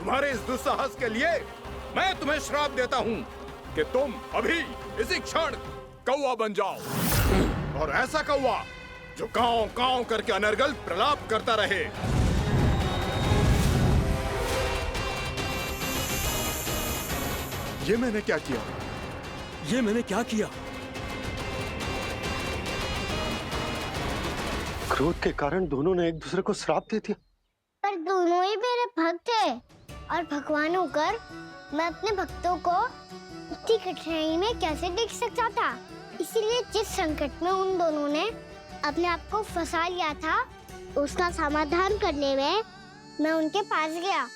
तुम्हारे इस दुस्साहस के लिए मैं तुम्हें श्राप देता हूँ कि तुम अभी इसी क्षण कौवा बन जाओ, और ऐसा कौवा जो कांव कांव करके अनर्गल प्रलाप करता रहे। ये मैंने क्या किया? ये मैंने क्या किया? क्रोध के कारण दोनों ने एक दूसरे को श्राप दे दिया। पर दोनों ही मेरे भक्त हैं, और भगवान होकर मैं अपने भक्तों को इतनी कठिनाई में कैसे देख सकता था। इसीलिए जिस संकट में उन दोनों ने अपने आप को फंसा लिया था, उसका समाधान करने में मैं उनके पास गया।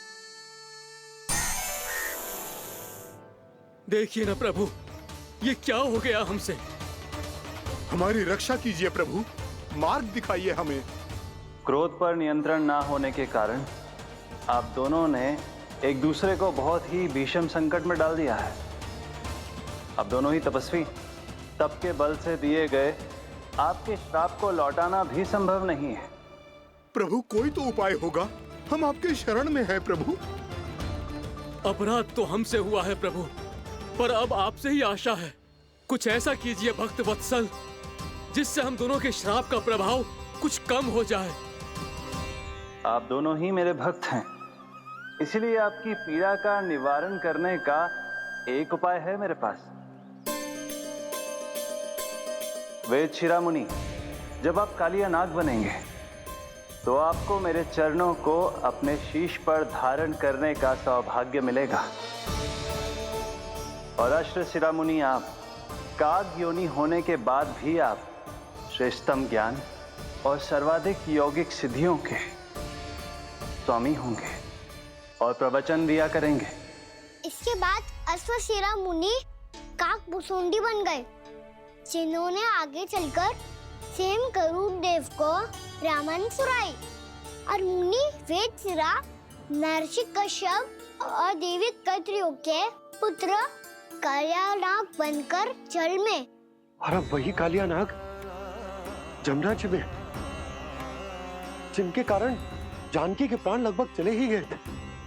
देखिए ना प्रभु, ये क्या हो गया हमसे? हमारी रक्षा कीजिए प्रभु, मार्ग दिखाइए हमें। क्रोध पर नियंत्रण ना होने के कारण आप दोनों ने एक दूसरे को बहुत ही भीषण संकट में डाल दिया है। आप दोनों ही तपस्वी, तप के बल से दिए गए आपके श्राप को लौटाना भी संभव नहीं है। प्रभु कोई तो उपाय होगा, हम आपके शरण में हैं प्रभु। अपराध तो हमसे हुआ है प्रभु, पर अब आपसे ही आशा है। कुछ ऐसा कीजिए भक्त वत्सल, जिससे हम दोनों के श्राप का प्रभाव कुछ कम हो जाए। आप दोनों ही मेरे भक्त हैं, इसलिए आपकी पीड़ा का निवारण करने का एक उपाय है मेरे पास। वेद शिरामुनि, जब आप कालिया नाग बनेंगे तो आपको मेरे चरणों को अपने शीश पर धारण करने का सौभाग्य मिलेगा। और अश्र शिरामुनि, आप काग योनि होने के बाद भी आप श्रेष्ठतम ज्ञान और सर्वाधिक यौगिक सिद्धियों के स्वामी होंगे और प्रवचन दिया करेंगे। इसके बाद अश्वशिरा मुनि काक भुसुंडी बन गए, जिन्होंने आगे चलकर स्वयं गरुड़ देव को रामायण सुनाई। और मुनि वेदशिरा, महर्षि कश्यप और देवी कैत्रियों के पुत्र कालिया नाग बनकर जल में। और अब वही कालिया नाग जमुना जी में, जिनके कारण जानकी के प्राण लगभग चले ही गए थे।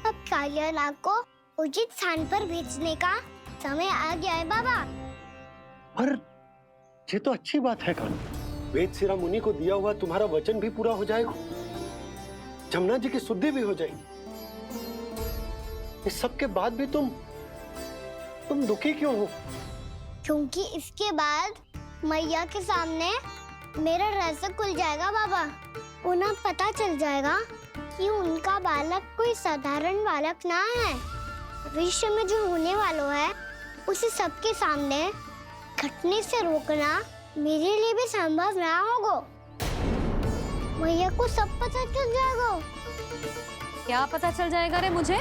अब कालिया नाग को उचित स्थान पर भेजने का समय आ गया है बाबा। पर ये तो अच्छी बात है कान्हा, वेदशिरा मुनि को दिया हुआ तुम्हारा वचन भी पूरा हो जाएगा, जमुना जी की शुद्धि भी हो जाएगी। इस सब के बाद भी तुम दुखी क्यों हो? क्योंकि इसके बाद मैया के सामने मेरा रहस्य खुल जाएगा बाबा। उन्हें पता चल जाएगा कि उनका बालक कोई साधारण बालक ना है। भविष्य में जो होने वाला है उसे सबके सामने घटने से रोकना मेरे लिए भी संभव ना होगा। मैया को सब पता चल जाएगा। क्या पता चल जाएगा रे मुझे?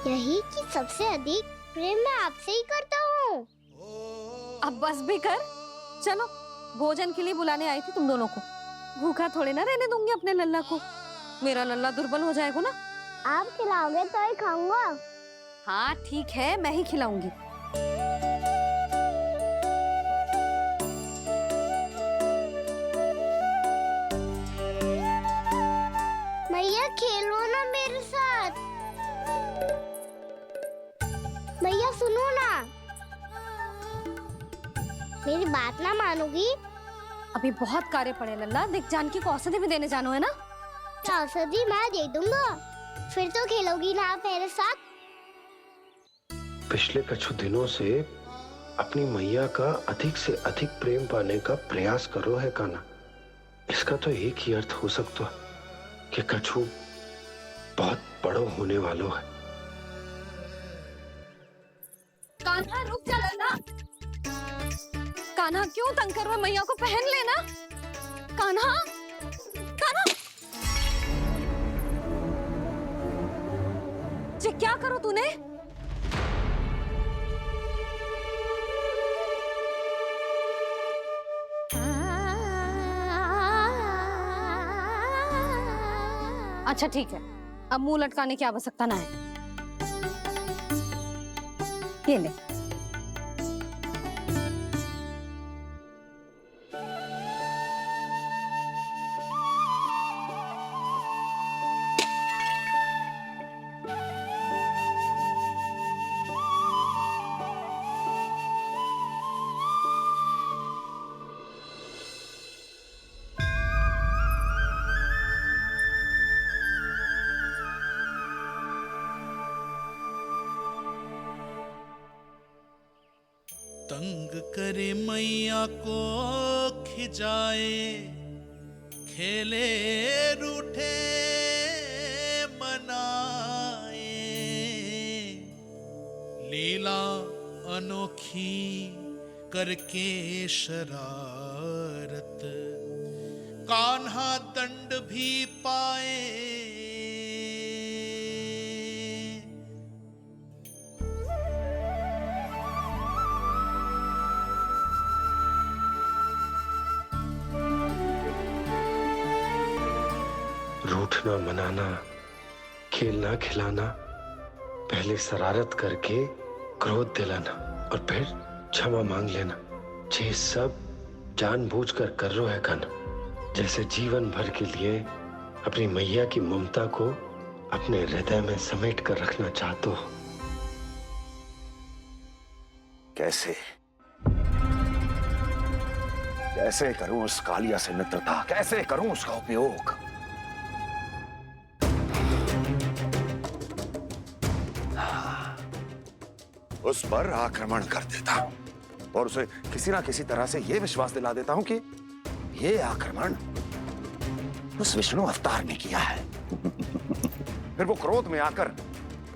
यही कि सबसे अधिक प्रेम मैं आपसे ही करता हूँ। अब बस भी कर, चलो भोजन के लिए बुलाने आई थी तुम दोनों को। भूखा थोड़े ना रहने दूंगी अपने लल्ला को, मेरा लल्ला दुर्बल हो जाएगा ना। आप खिलाओगे तो ही खाऊंगा। हाँ ठीक है, मैं ही खिलाऊंगी। मैया खेलो ना मेरे साथ। मैया सुनो ना, मेरी बात ना मानोगी? अभी बहुत कार्य पड़े लल्ला, देख जानकी को औषधि भी देने जानो है ना। औषधि मैं दे दूंगा, फिर तो खेलोगी ना आप मेरे साथ? पिछले कुछ दिनों से अपनी मैया का अधिक से अधिक प्रेम पाने का प्रयास करो है कान्हा। इसका तो एक ही अर्थ हो सकता है कि कछु बहुत बड़ो होने वालों है। कान्हा रुक जा लल्ला। कान्हा क्यों तंग कर रहा है? मैया को पहन लेना। कान्हा, कान्हा, ये क्या करो तूने? अच्छा ठीक है, अब मुंह लटकाने की आवश्यकता ना है। ये ले। तंग करे मैया को खिजाए, खेले रूठे मनाए, लीला अनोखी करके शरारत, कान्हा दंड भी पाए। रूठना मनाना, खेलना खिलाना, पहले शरारत करके क्रोध दिलाना और फिर क्षमा मांग लेना, ये सब जानबूझकर कर रहे है कान्हा। जैसे जीवन भर के लिए अपनी मैया की ममता को अपने हृदय में समेट कर रखना चाहते हो। कैसे कैसे करूं उस कालिया से मित्रता, कैसे करूं उसका उपयोग? उस पर आक्रमण कर देता हूं और उसे किसी ना किसी तरह से यह विश्वास दिला देता हूं कि यह आक्रमण उस विष्णु अवतार ने किया है। फिर वो क्रोध में आकर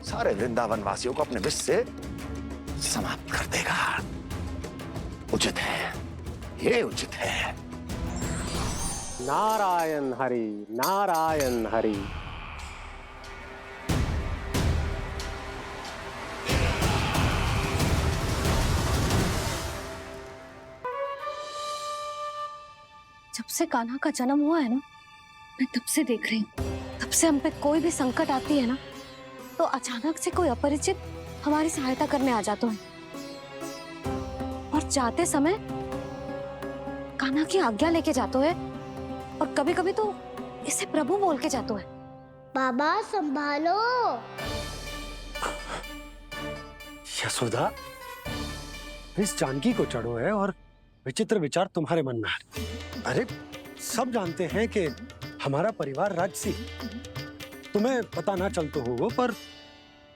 सारे वृंदावन वासियों को अपने विष से समाप्त कर देगा। उचित है, ये उचित है। नारायण हरि, नारायण हरि। जब से कान्हा का जन्म हुआ है ना, मैं तब से देख रही हूँ, तब से हम पे कोई भी संकट आती है ना, तो अचानक से कोई अपरिचित हमारी सहायता करने आ जाता है और जाते समय कान्हा की आज्ञा लेके जाते है और कभी कभी तो इसे प्रभु बोल के जाते है। बाबा संभालो। यशोदा, इस जानकी को चढ़ो है और विचित्र विचार तुम्हारे मन में है। अरे सब जानते हैं कि हमारा परिवार राजसी, तुम्हें पता ना चलता हो वो, पर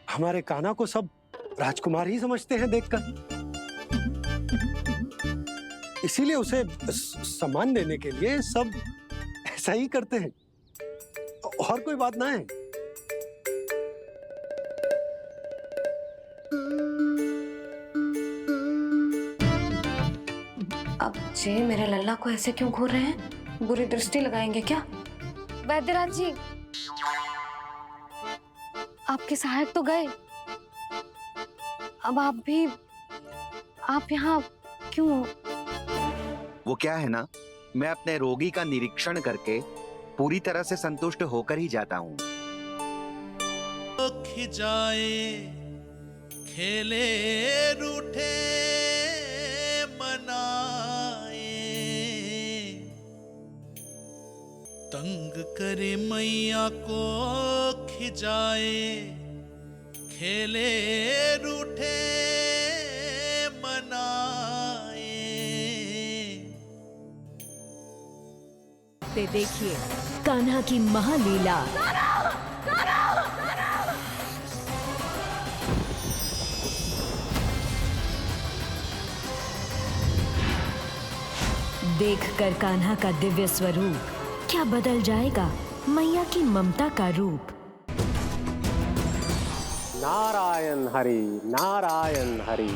हमारे कान्हा को सब राजकुमार ही समझते हैं देखकर, इसीलिए उसे सम्मान देने के लिए सब ऐसा ही करते हैं, और कोई बात ना है। अब जे मेरे लल्ला को ऐसे क्यों घूर रहे हैं? बुरी दृष्टि लगाएंगे क्या? वैद्यराज जी, आपके सहायक तो गए, अब आप यहाँ क्यों? वो क्या है ना, मैं अपने रोगी का निरीक्षण करके पूरी तरह से संतुष्ट होकर ही जाता हूँ। खिजाए, खेले रूठे मनाए, तंग करे मैया को खिजाए, खेले रूठे मनाए। ते देखिए कान्हा की महालीला। देखकर कान्हा का दिव्य स्वरूप क्या बदल जाएगा मैया की ममता का रूप। नारायण हरि, नारायण हरि।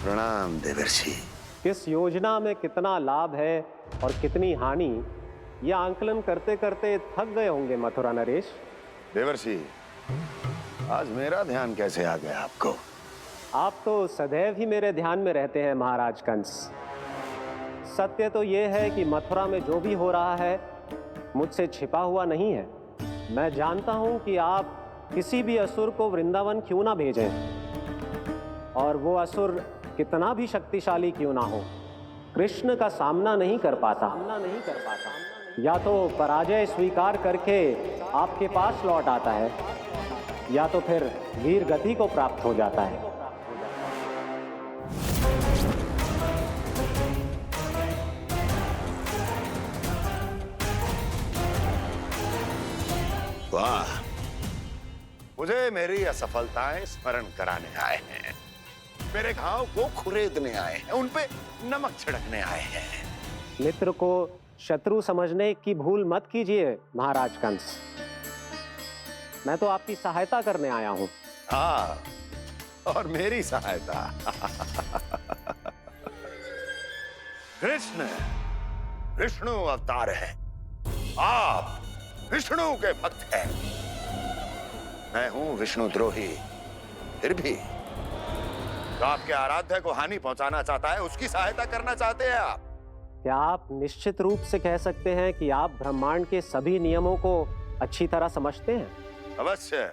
प्रणाम देवर्षि। किस योजना में कितना लाभ है और कितनी हानि, यह आंकलन करते करते थक गए होंगे मथुरा नरेश। देवर्षि, आज मेरा ध्यान कैसे आ गया आपको? आप तो सदैव ही मेरे ध्यान में रहते हैं महाराज कंस। सत्य तो यह है कि मथुरा में जो भी हो रहा है मुझसे छिपा हुआ नहीं है। मैं जानता हूं कि आप किसी भी असुर को वृंदावन क्यों ना भेजें, और वो असुर कितना भी शक्तिशाली क्यों ना हो, कृष्ण का सामना नहीं कर पाता। या तो पराजय स्वीकार करके आपके पास लौट आता है, या तो फिर वीर गति को प्राप्त हो जाता है। वाह, मुझे मेरी असफलताएं स्मरण कराने आए हैं, मेरे घाव को खुरेदने आए हैं, उन पे नमक छिड़कने आए हैं। मित्र को शत्रु समझने की भूल मत कीजिए महाराज कंस। मैं तो आपकी सहायता करने आया हूं। हाँ, और मेरी सहायता। कृष्ण विष्णु अवतार है, आप विष्णु के भक्त हैं। मैं हूं विष्णु द्रोही, फिर भी तो आपके आराध्य को हानि पहुंचाना चाहता है, उसकी सहायता करना चाहते हैं आप। क्या आप निश्चित रूप से कह सकते हैं कि आप ब्रह्मांड के सभी नियमों को अच्छी तरह समझते हैं? अवश्य।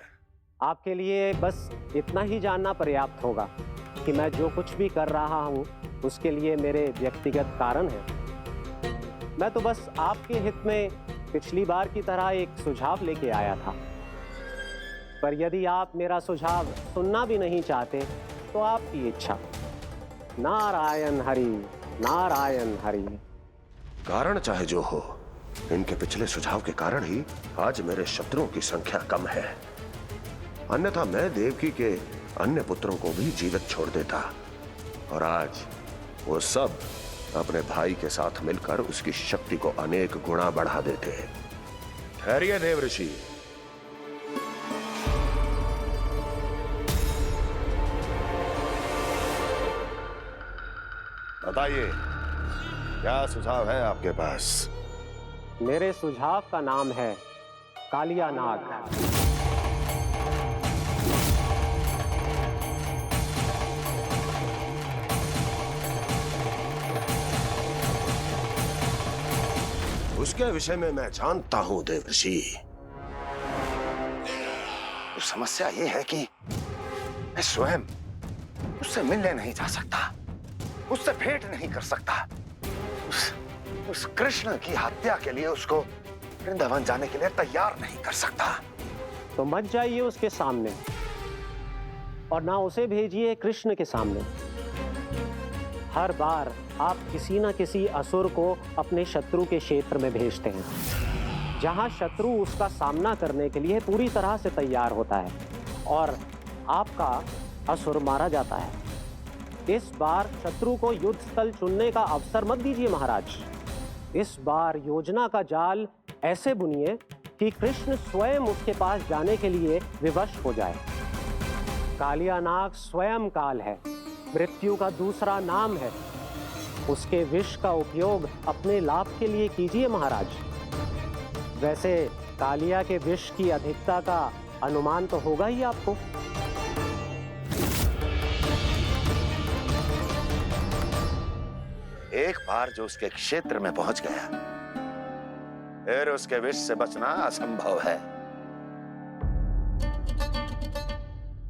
आपके लिए बस इतना ही जानना पर्याप्त होगा कि मैं जो कुछ भी कर रहा हूं उसके लिए मेरे व्यक्तिगत कारण हैं। मैं तो बस आपके हित में पिछली बार की तरह एक सुझाव लेके आया था, पर यदि आप मेरा सुझाव सुनना भी नहीं चाहते तो आपकी इच्छा। नारायण हरि, नारायण हरि। कारण चाहे जो हो, इनके पिछले सुझाव के कारण ही आज मेरे शत्रुओं की संख्या कम है। अन्यथा मैं देवकी के अन्य पुत्रों को भी जीवित छोड़ देता, और आज वो सब अपने भाई के साथ मिलकर उसकी शक्ति को अनेक गुना बढ़ा देते। ठहरिए देव ऋषि। बताइए, क्या सुझाव है आपके पास? मेरे सुझाव का नाम है कालिया नाग। उसके विषय में मैं जानता हूं देवर्षि। तो समस्या ये है कि मैं स्वयं उससे मिलने नहीं जा सकता, उससे भेंट नहीं कर सकता। उस कृष्ण की हत्या के लिए उसको वृंदावन जाने के लिए तैयार नहीं कर सकता। तो मत जाइए उसके सामने, और ना उसे भेजिए कृष्ण के सामने। हर बार आप किसी न किसी असुर को अपने शत्रु के क्षेत्र में भेजते हैं, जहां शत्रु उसका सामना करने के लिए पूरी तरह से तैयार होता है और आपका असुर मारा जाता है। इस बार शत्रु को युद्ध स्थल चुनने का अवसर मत दीजिए महाराज। इस बार योजना का जाल ऐसे बुनिए कि कृष्ण स्वयं उसके पास जाने के लिए विवश हो जाए। कालिया नाग स्वयं काल है, मृत्यु का दूसरा नाम है। उसके विष का उपयोग अपने लाभ के लिए कीजिए महाराज। वैसे कालिया के विष की अधिकता का अनुमान तो होगा ही आपको। एक बार जो उसके क्षेत्र में पहुंच गया, फिर उसके विष से बचना असंभव है।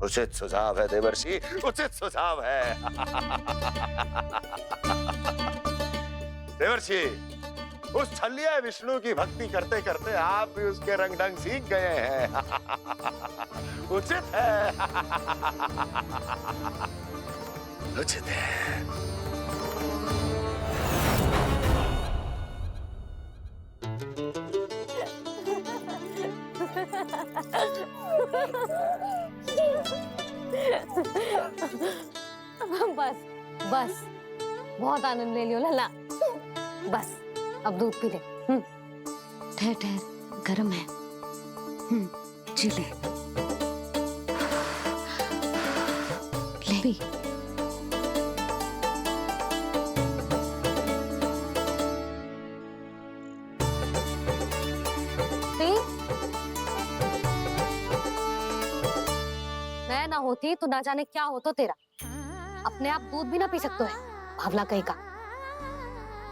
उचित सुझाव है देवर्षि, उचित सुझाव है। देवर्षि, उस छलिया विष्णु की भक्ति करते करते आप भी उसके रंग ढंग सीख गए हैं। उचित है। उचित है। बस बस, बहुत आनंद ले लियो लला। बस अब दूध पी ले। ठहर ठहर, गर्म है। जी ले। ले भी। मैं ना होती तो ना जाने क्या होता तेरा। अपने आप दूध भी ना पी सकते है, भावला कहीं का।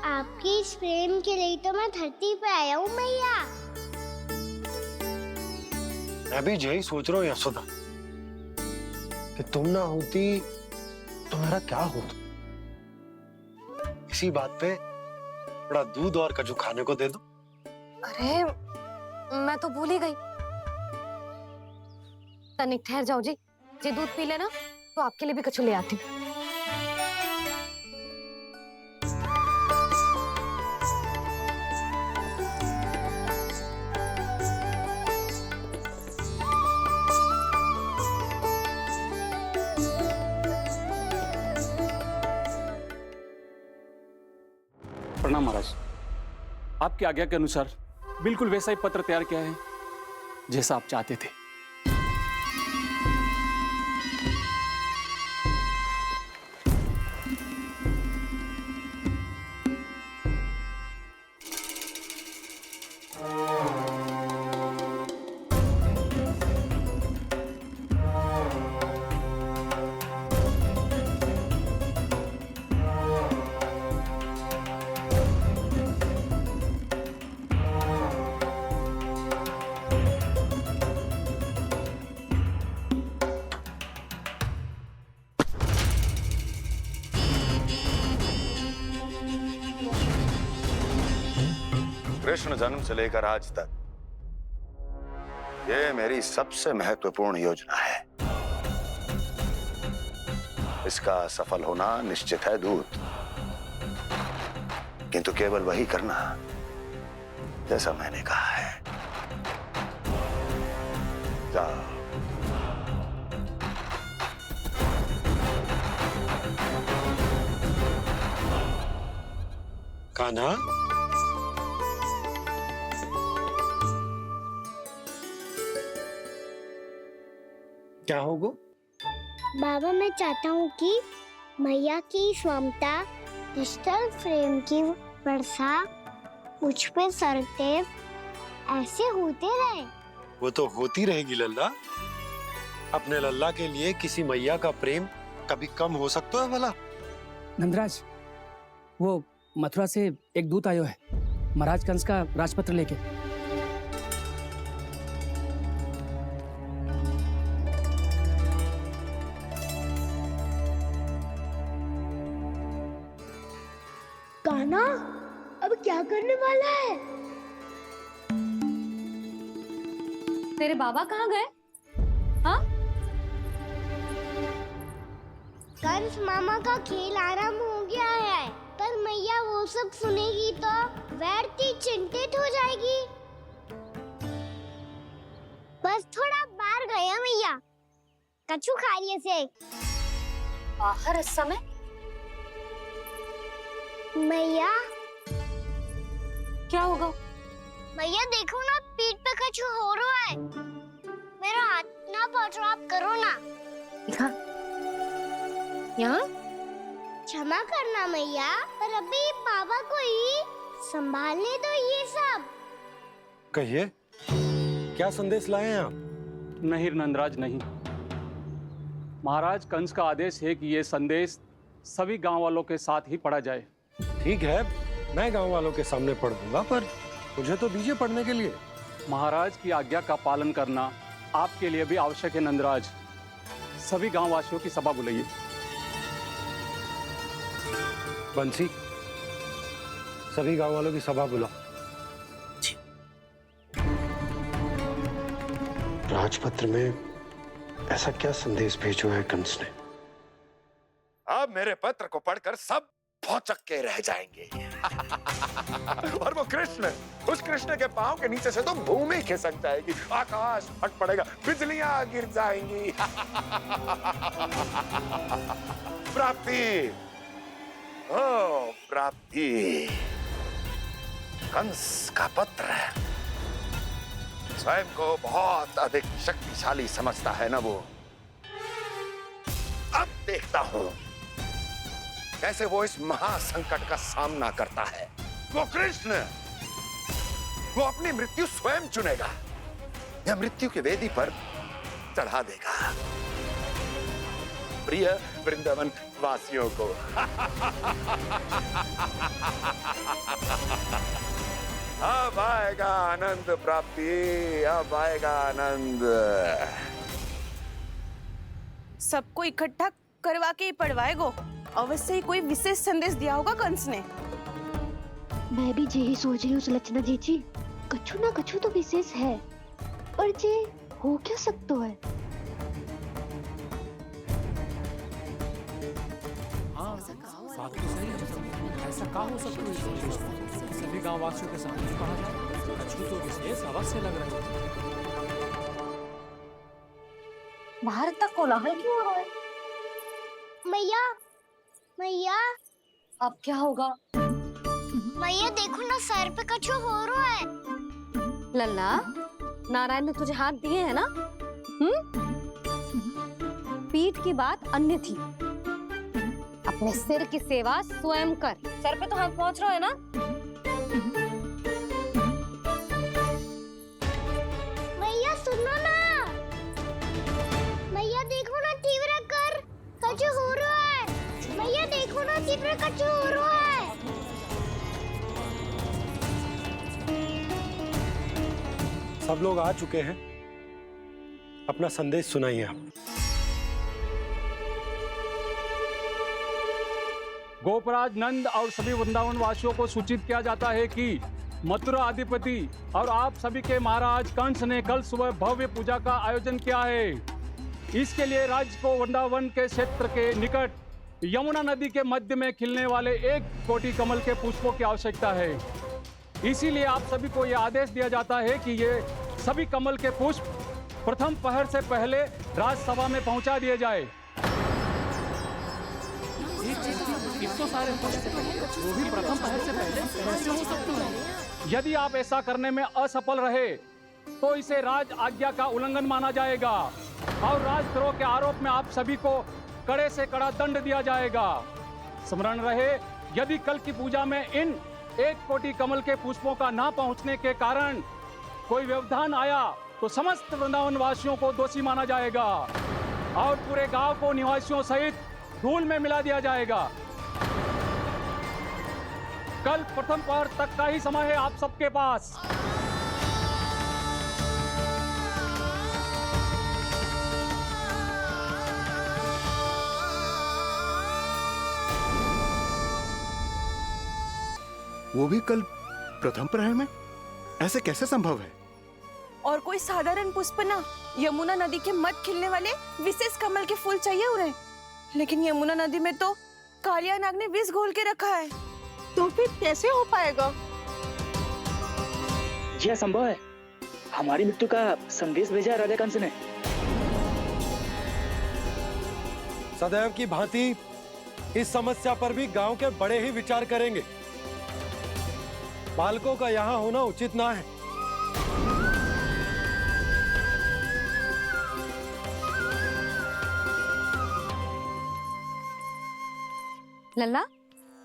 आपकी इस प्रेम के लिए तो मैं धरती पे आया हूँ मैया। मैं भी यही सोच रहा हूँ यशोदा, कि तुम ना होती तो मेरा क्या होता। इसी बात पे थोड़ा दूध और कजू खाने को दे दो। अरे मैं तो भूल ही गई। तनिक ठहर जाओ जी दूध पी लेना तो आपके लिए भी कछु ले आती हूँ। प्रणाम महाराज। आपकी आज्ञा के अनुसार बिल्कुल वैसा ही पत्र तैयार किया है जैसा आप चाहते थे। कृष्ण जन्म से लेकर आज तक ये मेरी सबसे महत्वपूर्ण योजना है। इसका सफल होना निश्चित है दूत, किंतु केवल वही करना जैसा मैंने कहा है। जाओ। कान्हा, क्या होगा? बाबा, मैं चाहता हूँ कि मैया की स्वमता क्रिस्टल फ्रेम की वर्षा मुझ पे सरतेव ऐसे होते रहे। वो तो होती रहेगी लल्ला। अपने लल्ला के लिए किसी मैया का प्रेम कभी कम हो सकता है भला? नंदराज, वो मथुरा से एक दूत आयो है महाराज कंस का राजपत्र लेके। कान्हा, अब क्या करने वाला है? तेरे बाबा कहाँ गए? हाँ? कंस मामा का खेल आरंभ हो गया है, पर मैया वो सब सुनेगी तो व्यर्थ चिंतित हो जाएगी। बस थोड़ा बाहर गया मैया, कछु खा लिया से। बाहर इस समय? मैया, क्या होगा? मैया देखो ना, पीठ पे कछु हो रहा है। मेरा हाथ ना पकड़ो, आप करो ना। दिखा। यहाँ? क्षमा करना मैया, पर अभी बाबा को ही संभालने दो ये सब। कहिए, क्या संदेश लाए हैं आप? नहीं नंदराज, नहीं। महाराज कंस का आदेश है कि ये संदेश सभी गांव वालों के साथ ही पढ़ा जाए। ठीक है, मैं गांव वालों के सामने पढ़ दूंगा, पर मुझे तो दीजिए पढ़ने के लिए। महाराज की आज्ञा का पालन करना आपके लिए भी आवश्यक है नंदराज। सभी गांव वासियों की सभा बुलाइए। बंसी, सभी गांव वालों की सभा बुलाओ। राजपत्र में ऐसा क्या संदेश भेजो है कंस ने? अब मेरे पत्र को पढ़कर सब भौचक के रह जाएंगे। और वो कृष्ण, उस कृष्ण के पांव के नीचे से तो भूमि खिसक जाएगी, आकाश फट पड़ेगा, बिजलियां गिर जाएंगी। प्राप्ति, ओ प्राप्ति, कंस का पत्र स्वयं को बहुत अधिक शक्तिशाली समझता है ना वो। अब देखता हूं कैसे वो इस महासंकट का सामना करता है। वो कृष्ण, वो अपनी मृत्यु स्वयं चुनेगा या मृत्यु की वेदी पर चढ़ा देगा प्रिय वृंदावन वासियों को। अब आएगा आनंद प्राप्ति, अब आएगा आनंद। सबको इकट्ठा करवा के ही पढ़वाएगो। अवश्य ही कोई विशेष संदेश दिया होगा कंस ने। मैं भी यही सोच रही हूँ सुलक्षणा जी, कछु ना कछु तो विशेष है, पर जे हो क्या सकता है? हाँ, बात तो सही है। ऐसा क्या हो सकता है? सभी गांव वासियों के सामने कहा जाए, कछु तो विशेष अवश्य लग रहा है। बाहर इतना कोलाहल क्यों हो रहा है? मैया, मैया, अब क्या होगा? मैया देखो ना, सर पे कछु हो रहा है। लल्ला, नारायण ने तुझे हाथ दिए हैं ना? पीठ की बात अन्य थी। अपने सिर की सेवा स्वयं कर। सर पे तो हाथ पहुंच रहा है ना? मैया सुनो ना, मैया देखो ना, तीव्र कर कछु हो रहा है। मैया देखो ना, तीव्र कछु हो रहा है। सब लोग आ चुके हैं, अपना संदेश सुनाइए आप। गोपराज नंद और सभी वृंदावन वासियों को सूचित किया जाता है कि मथुरा अधिपति और आप सभी के महाराज कंस ने कल सुबह भव्य पूजा का आयोजन किया है। इसके लिए राज्य को वृंदावन के क्षेत्र के निकट यमुना नदी के मध्य में खिलने वाले 1 कोटि कमल के पुष्पों की आवश्यकता है। इसीलिए आप सभी को यह आदेश दिया जाता है कि ये सभी कमल के पुष्प प्रथम पहर से पहले राजसभा में पहुंचा दिए जाए। वो भी प्रथम पहर से पहले कैसे हो सकता है? यदि आप ऐसा करने में असफल रहे तो इसे राज आज्ञा का उल्लंघन माना जाएगा और राजद्रोह के आरोप में आप सभी को कड़े से कड़ा दंड दिया जाएगा। स्मरण रहे, यदि कल की पूजा में इन 1 कोटि कमल के पुष्पों का ना पहुंचने के कारण कोई व्यवधान आया तो समस्त वृंदावन वासियों को दोषी माना जाएगा और पूरे गांव को निवासियों सहित धूल में मिला दिया जाएगा। कल प्रथम पहर तक का ही समय है आप सबके पास। वो भी कल प्रथम प्रहर में? ऐसे कैसे संभव है? और कोई साधारण पुष्प ना, यमुना नदी के मध्य खिलने वाले विशेष कमल के फूल चाहिए उन्हें। लेकिन यमुना नदी में तो कालिया नाग ने विष घोल के रखा है, तो फिर कैसे हो पाएगा? जी असंभव है। हमारी मृत्यु का संदेश भेजा राजा कंस ने। सदैव की भांति इस समस्या पर भी गांव के बड़े ही विचार करेंगे। बालकों का यहाँ होना उचित ना है। लल्ला,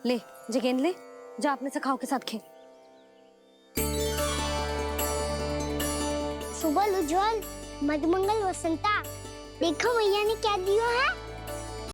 ले जे गेंद ले, जा अपने सखाओं के साथ खेल। सुबह उज्जवल, मधुमंगल वसंता, देखो मैया ने क्या दिया है।